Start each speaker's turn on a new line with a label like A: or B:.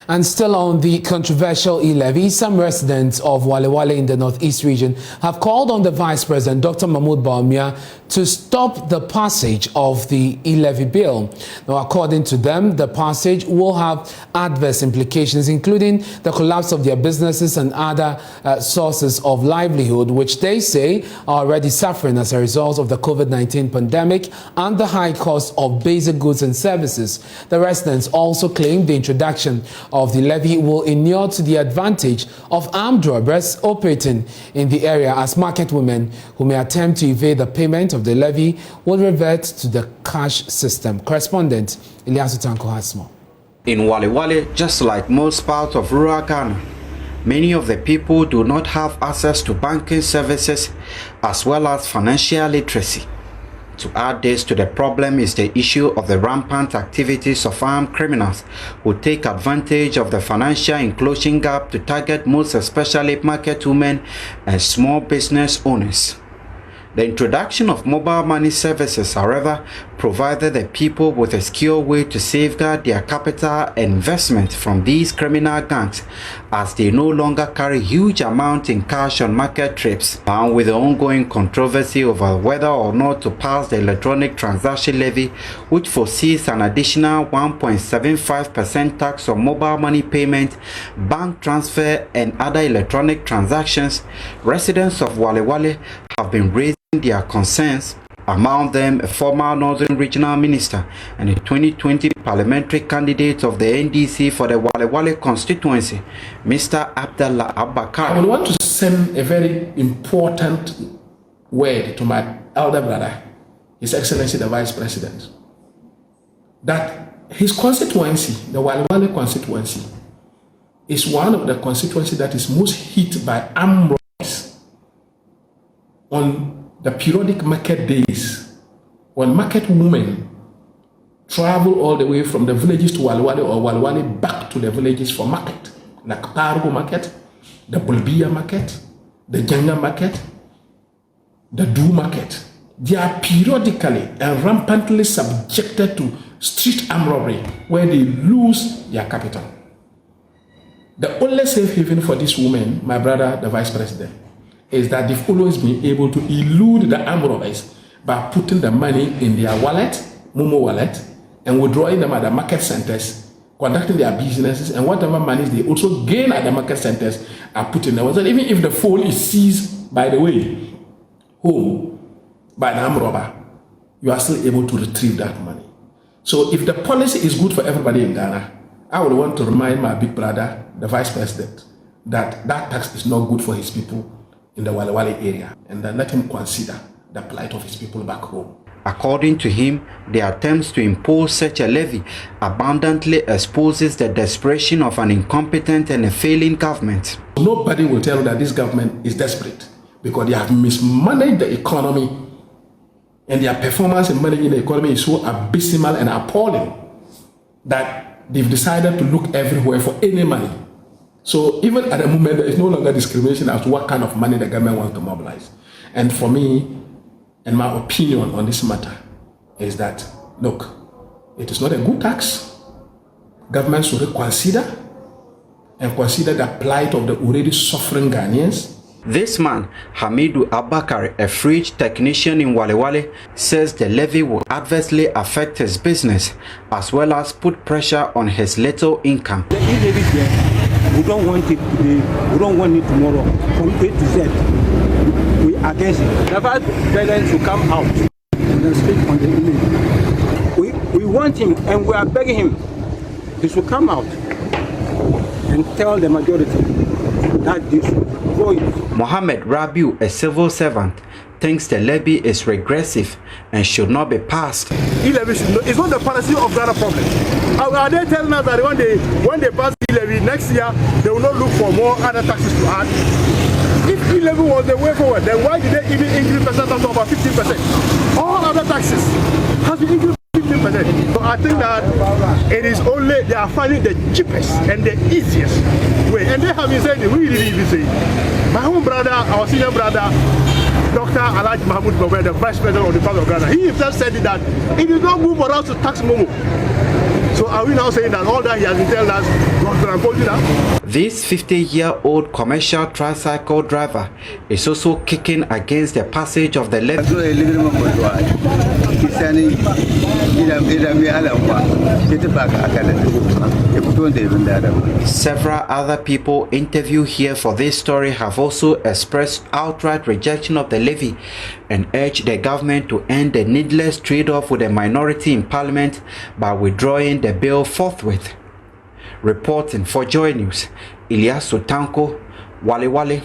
A: And still on the controversial E-Levy, some residents of Walewale in the Northeast region have called on the Vice President, Dr. Mahmoud Bawumia, to stop the passage of the E-Levy bill. Now, according to them, the passage will have adverse implications, including the collapse of their businesses and other sources of livelihood, which they say are already suffering as a result of the COVID-19 pandemic and the high cost of basic goods and services. The residents also claim the introduction of the levy will inure to the advantage of armed robbers operating in the area, as market women who may attempt to evade the payment of the levy will revert to the cash system. Correspondent Ilyasu Tanko has more.
B: In Walewale, just like most parts of rural Ghana, many of the people do not have access to banking services as well as financial literacy. To add this to the problem is the issue of the rampant activities of armed criminals who take advantage of the financial inclusion gap to target most especially market women and small business owners. The introduction of mobile money services, however, provided the people with a secure way to safeguard their capital and investment from these criminal gangs, as they no longer carry huge amounts in cash on market trips. And with the ongoing controversy over whether or not to pass the electronic transaction levy, which foresees an additional 1.75% tax on mobile money payment, bank transfer, and other electronic transactions, residents of Walewale have been raising their concerns, among them a former Northern Regional Minister and a 2020 parliamentary candidate of the NDC for the Walewale constituency, Mr. Abdallah Abakar.
C: I would want to send a very important word to my elder brother, His Excellency the Vice President, that his constituency, the Walewale constituency, is one of the constituencies that is most hit by armed robberies on the periodic market days, when market women travel all the way from the villages to Walewale or Walewale back to the villages for market, like Targo market, the Bulbia market, the Jenga market, the Du market. They are periodically and rampantly subjected to street armed robbery where they lose their capital. The only safe haven for these women, my brother, the Vice President, is that they've always been able to elude the armed robbers by putting the money in their wallet, Momo wallet, and withdrawing them at the market centers, conducting their businesses, and whatever monies they also gain at the market centers are put in the wallet. So even if the phone is seized, by the way, home by the armed robber, you are still able to retrieve that money. So if the policy is good for everybody in Ghana, I would want to remind my big brother, the Vice President, that that tax is not good for his people in the Walewale area, and then let him consider the plight of his people back home.
B: According to him, the attempts to impose such a levy abundantly exposes the desperation of an incompetent and a failing government.
C: Nobody will tell you that this government is desperate because they have mismanaged the economy, and their performance in managing the economy is so abysmal and appalling that they've decided to look everywhere for any money. So even at the moment, there is no longer discrimination as to what kind of money the government wants to mobilize. And for me, and my opinion on this matter is that, look, it is not a good tax. Government should reconsider and consider the plight of the already suffering Ghanaians.
B: This man, Hamidu Abakar, a fridge technician in Walewale, says the levy will adversely affect his business as well as put pressure on his little income.
D: The E-Levy there, we don't want it today, we don't want it tomorrow. From A to Z, we are against it. The Vice President should come out and speak on the E-Levy. We want him and we are begging him. He should come out and tell the majority that this
B: Mohammed Rabiu, a civil servant, thinks the levy is regressive and should not be passed.
E: E-Levy is not the policy of Ghana problem. Are they telling us that when they pass E-Levy next year, they will not look for more other taxes to add? If E-Levy was the way forward, then why did they even increase percent up to about 15%? All other taxes has been increased 15%. So I think that it is only they are finding the cheapest and the easiest way. And they have been saying, we didn't even say, my own brother, our senior brother, Dr. Alhaji Mahmoud Bawumia, the Vice President of the Republic of Ghana, he himself said that it is not good for us to tax Momo. So are we now saying that all that he has been telling us was imposing that?
B: This 50-year-old commercial tricycle driver is also kicking against the passage of the levy. Several other people interviewed here for this story have also expressed outright rejection of the levy and urged the government to end the needless trade-off with the minority in parliament by withdrawing the bill forthwith. Reporting for Joy News, Ilyasu Tanko, Walewale.